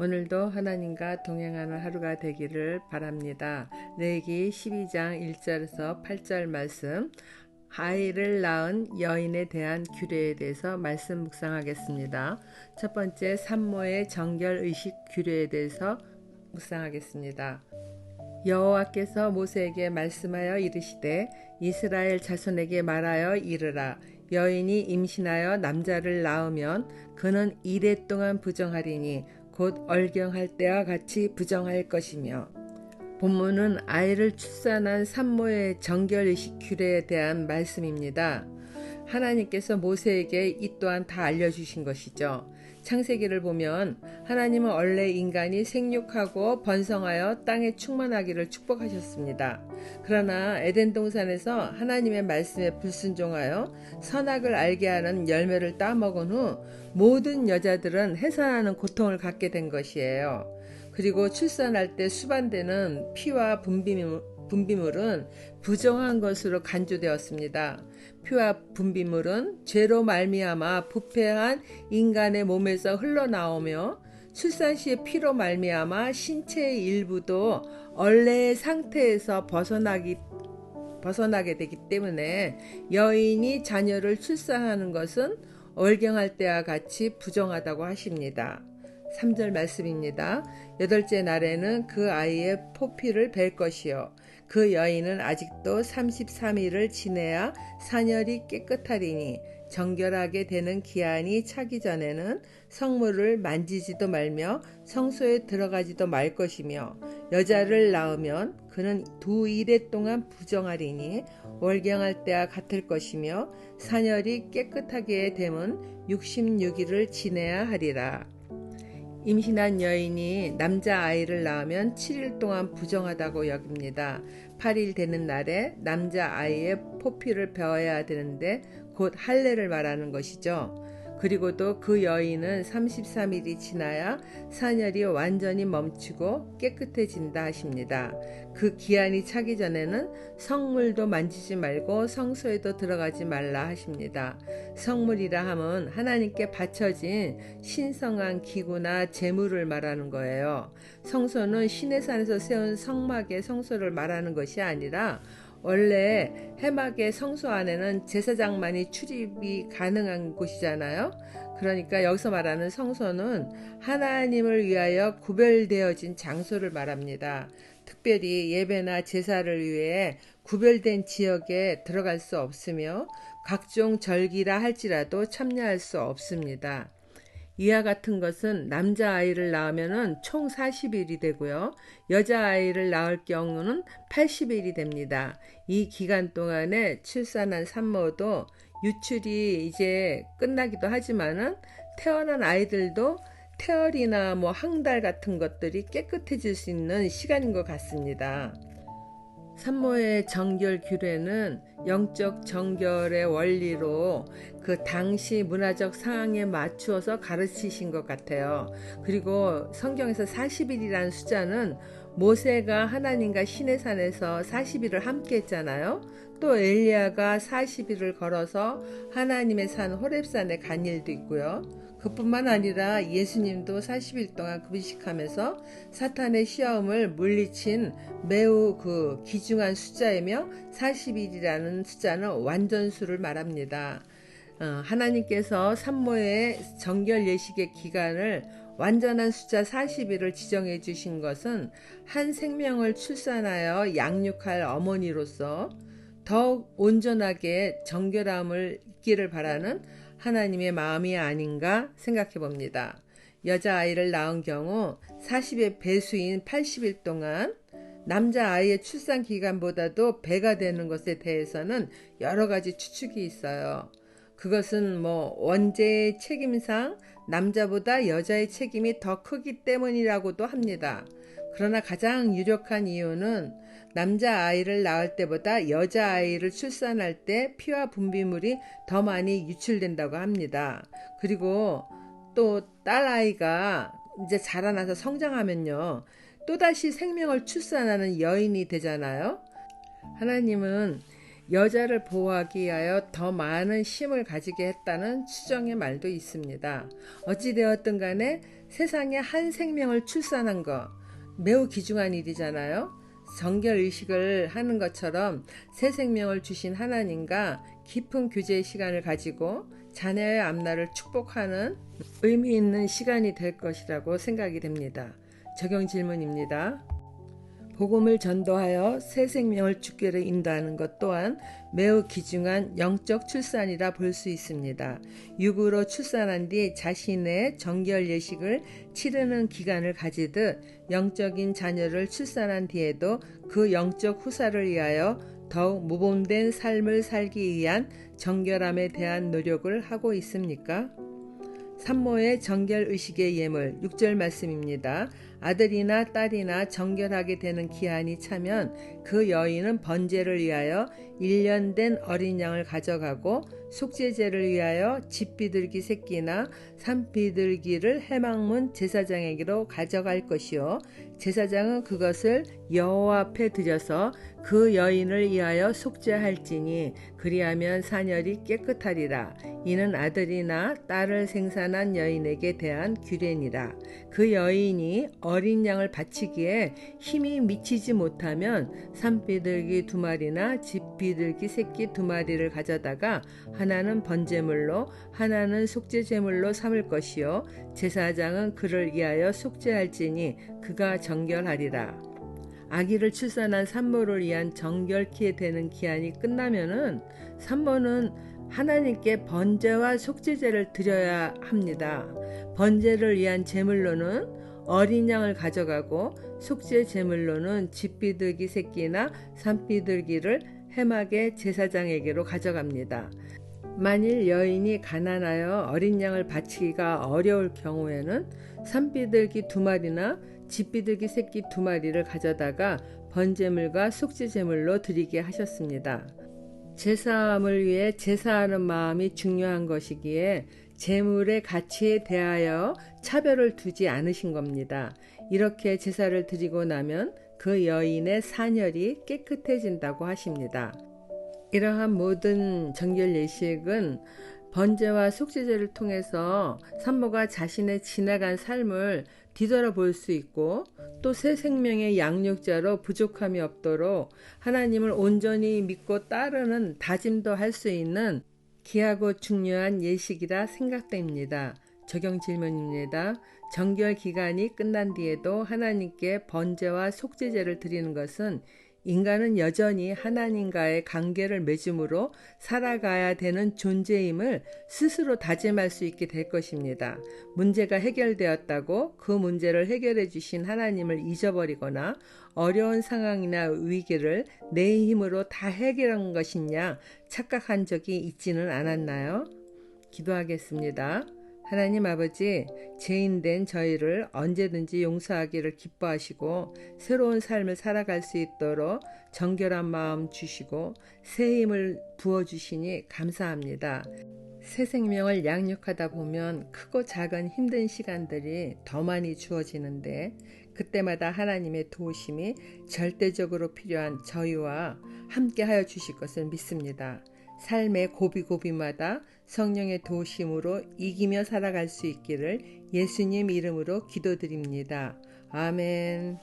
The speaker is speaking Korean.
오늘도 하나님과 동행하는 하루가 되기를 바랍니다. 레위기 12장 1절에서 8절 말씀, 아이를 낳은 여인에 대한 규례에 대해서 말씀 묵상하겠습니다. 첫 번째, 산모의 정결의식 규례에 대해서 묵상하겠습니다. 여호와께서 모세에게 말씀하여 이르시되 이스라엘 자손에게 말하여 이르라. 여인이 임신하여 남자를 낳으면 그는 이래 동안 부정하리니 곧 얼경할 때와 같이 부정할 것이며. 본문은 아이를 출산한 산모의 정결의식 규례에 대한 말씀입니다. 하나님께서 모세에게 이 또한 다 알려주신 것이죠. 창세기를 보면 하나님은 원래 인간이 생육하고 번성하여 땅에 충만하기를 축복하셨습니다. 그러나 에덴 동산에서 하나님의 말씀에 불순종하여 선악을 알게 하는 열매를 따먹은 후 모든 여자들은 해산하는 고통을 갖게 된 것이에요. 그리고 출산할 때 수반되는 피와 분비물은 부정한 것으로 간주되었습니다. 피와 분비물은 죄로 말미암아 부패한 인간의 몸에서 흘러나오며 출산 시의 피로 말미암아 신체의 일부도 원래의 상태에서 벗어나게 되기 때문에 여인이 자녀를 출산하는 것은 얼경할 때와 같이 부정하다고 하십니다. 3절 말씀입니다. 여덟째 날에는 그 아이의 포피를 벨 것이요 그 여인은 아직도 33일을 지내야 사녀리 깨끗하리니 정결하게 되는 기한이 차기 전에는 성물을 만지지도 말며 성소에 들어가지도 말 것이며 여자를 낳으면 그는 2일 동안 부정하리니 월경할 때와 같을 것이며 사녀리 깨끗하게 되면 66일을 지내야 하리라. 임신한 여인이 남자아이를 낳으면 7일 동안 부정하다고 여깁니다. 8일 되는 날에 남자아이의 포피를 베어야 되는데 곧 할례를 말하는 것이죠. 그리고도 그 여인은 33일이 지나야 사녀리 완전히 멈추고 깨끗해진다 하십니다. 그 기한이 차기 전에는 성물도 만지지 말고 성소에도 들어가지 말라 하십니다. 성물이라 함은 하나님께 바쳐진 신성한 기구나 제물을 말하는 거예요. 성소는 신의 산에서 세운 성막의 성소를 말하는 것이 아니라 원래 해막의 성소 안에는 제사장만이 출입이 가능한 곳이잖아요. 그러니까 여기서 말하는 성소는 하나님을 위하여 구별되어진 장소를 말합니다. 특별히 예배나 제사를 위해 구별된 지역에 들어갈 수 없으며 각종 절기라 할지라도 참여할 수 없습니다. 이와 같은 것은 남자아이를 낳으면 총 40일이 되고요. 여자아이를 낳을 경우는 80일이 됩니다. 이 기간 동안에 출산한 산모도 유출이 이제 끝나기도 하지만은 태어난 아이들도 태열이나 항달 같은 것들이 깨끗해질 수 있는 시간인 것 같습니다. 산모의 정결 규례는 영적 정결의 원리로 그 당시 문화적 상황에 맞추어서 가르치신 것 같아요. 그리고 성경에서 40일이라는 숫자는 모세가 하나님과 시내산에서 40일을 함께 했잖아요. 또 엘리야가 40일을 걸어서 하나님의 산 호렙산에 간 일도 있고요. 그뿐만 아니라 예수님도 40일 동안 금식하면서 사탄의 시험을 물리친 매우 귀중한 숫자이며 40일이라는 숫자는 완전수를 말합니다. 하나님께서 산모의 정결 예식의 기간을 완전한 숫자 40일을 지정해 주신 것은 한 생명을 출산하여 양육할 어머니로서 더욱 온전하게 정결함을 있기를 바라는 하나님의 마음이 아닌가 생각해 봅니다. 여자아이를 낳은 경우 40의 배수인 80일 동안 남자아이의 출산 기간보다도 배가 되는 것에 대해서는 여러 가지 추측이 있어요. 그것은 원죄의 책임상 남자보다 여자의 책임이 더 크기 때문이라고도 합니다. 그러나 가장 유력한 이유는 남자아이를 낳을 때보다 여자아이를 출산할 때 피와 분비물이 더 많이 유출된다고 합니다. 그리고 또 딸아이가 이제 자라나서 성장하면요, 또다시 생명을 출산하는 여인이 되잖아요. 하나님은 여자를 보호하기 위하여 더 많은 힘을 가지게 했다는 추정의 말도 있습니다. 어찌되었든 간에 세상에 한 생명을 출산한 거 매우 귀중한 일이잖아요. 정결의식을 하는 것처럼 새 생명을 주신 하나님과 깊은 교제의 시간을 가지고 자녀의 앞날을 축복하는 의미 있는 시간이 될 것이라고 생각이 됩니다. 적용 질문입니다. 복음을 전도하여 새 생명을 주기로 인도하는 것 또한 매우 귀중한 영적 출산이라 볼 수 있습니다. 육으로 출산한 뒤 자신의 정결 예식을 치르는 기간을 가지듯 영적인 자녀를 출산한 뒤에도 그 영적 후사를 위하여 더욱 모범된 삶을 살기 위한 정결함에 대한 노력을 하고 있습니까? 산모의 정결의식의 예물 6절 말씀입니다. 아들이나 딸이나 정결하게 되는 기한이 차면 그 여인은 번제를 위하여 1년 된 어린 양을 가져가고 속죄제를 위하여 집비둘기 새끼나 산비둘기를 해망문 제사장에게로 가져갈 것이요 제사장은 그것을 여호와 앞에 드려서 그 여인을 위하여 속죄할지니 그리하면 사녀리 깨끗하리라. 이는 아들이나 딸을 생산한 여인에게 대한 규례니라. 그 여인이 어린 양을 바치기에 힘이 미치지 못하면 산비둘기 2마리나 집비둘기 새끼 2마리를 가져다가 하나는 번제물로 하나는 속죄제물로 삼을 것이요 제사장은 그를 위하여 속죄할지니 그가 정결하리라. 아기를 출산한 산모를 위한 정결케 되는 기한이 끝나면은 산모는 하나님께 번제와 속죄제를 드려야 합니다. 번제를 위한 제물로는 어린 양을 가져가고 속죄 제물로는 집비둘기 새끼나 산비둘기를 해막의 제사장에게로 가져갑니다. 만일 여인이 가난하여 어린 양을 바치기가 어려울 경우에는 산비둘기 2마리나 집비둘기 새끼 2마리를 가져다가 번제물과 속죄제물로 드리게 하셨습니다. 제사함을 위해 제사하는 마음이 중요한 것이기에 제물의 가치에 대하여 차별을 두지 않으신 겁니다. 이렇게 제사를 드리고 나면 그 여인의 사녀리 깨끗해진다고 하십니다. 이러한 모든 정결 예식은 번제와 속죄제를 통해서 산모가 자신의 지나간 삶을 뒤돌아볼 수 있고 또 새 생명의 양육자로 부족함이 없도록 하나님을 온전히 믿고 따르는 다짐도 할 수 있는 귀하고 중요한 예식이라 생각됩니다. 적용 질문입니다. 정결 기간이 끝난 뒤에도 하나님께 번제와 속죄제를 드리는 것은 인간은 여전히 하나님과의 관계를 맺음으로 살아가야 되는 존재임을 스스로 다짐할 수 있게 될 것입니다. 문제가 해결되었다고 그 문제를 해결해 주신 하나님을 잊어버리거나 어려운 상황이나 위기를 내 힘으로 다 해결한 것이냐 착각한 적이 있지는 않았나요? 기도하겠습니다. 하나님 아버지, 죄인된 저희를 언제든지 용서하기를 기뻐하시고 새로운 삶을 살아갈 수 있도록 정결한 마음 주시고 새 힘을 부어주시니 감사합니다. 새 생명을 양육하다 보면 크고 작은 힘든 시간들이 더 많이 주어지는데 그때마다 하나님의 도우심이 절대적으로 필요한 저희와 함께하여 주실 것을 믿습니다. 삶의 고비고비마다 성령의 도우심으로 이기며 살아갈 수 있기를 예수님 이름으로 기도드립니다. 아멘.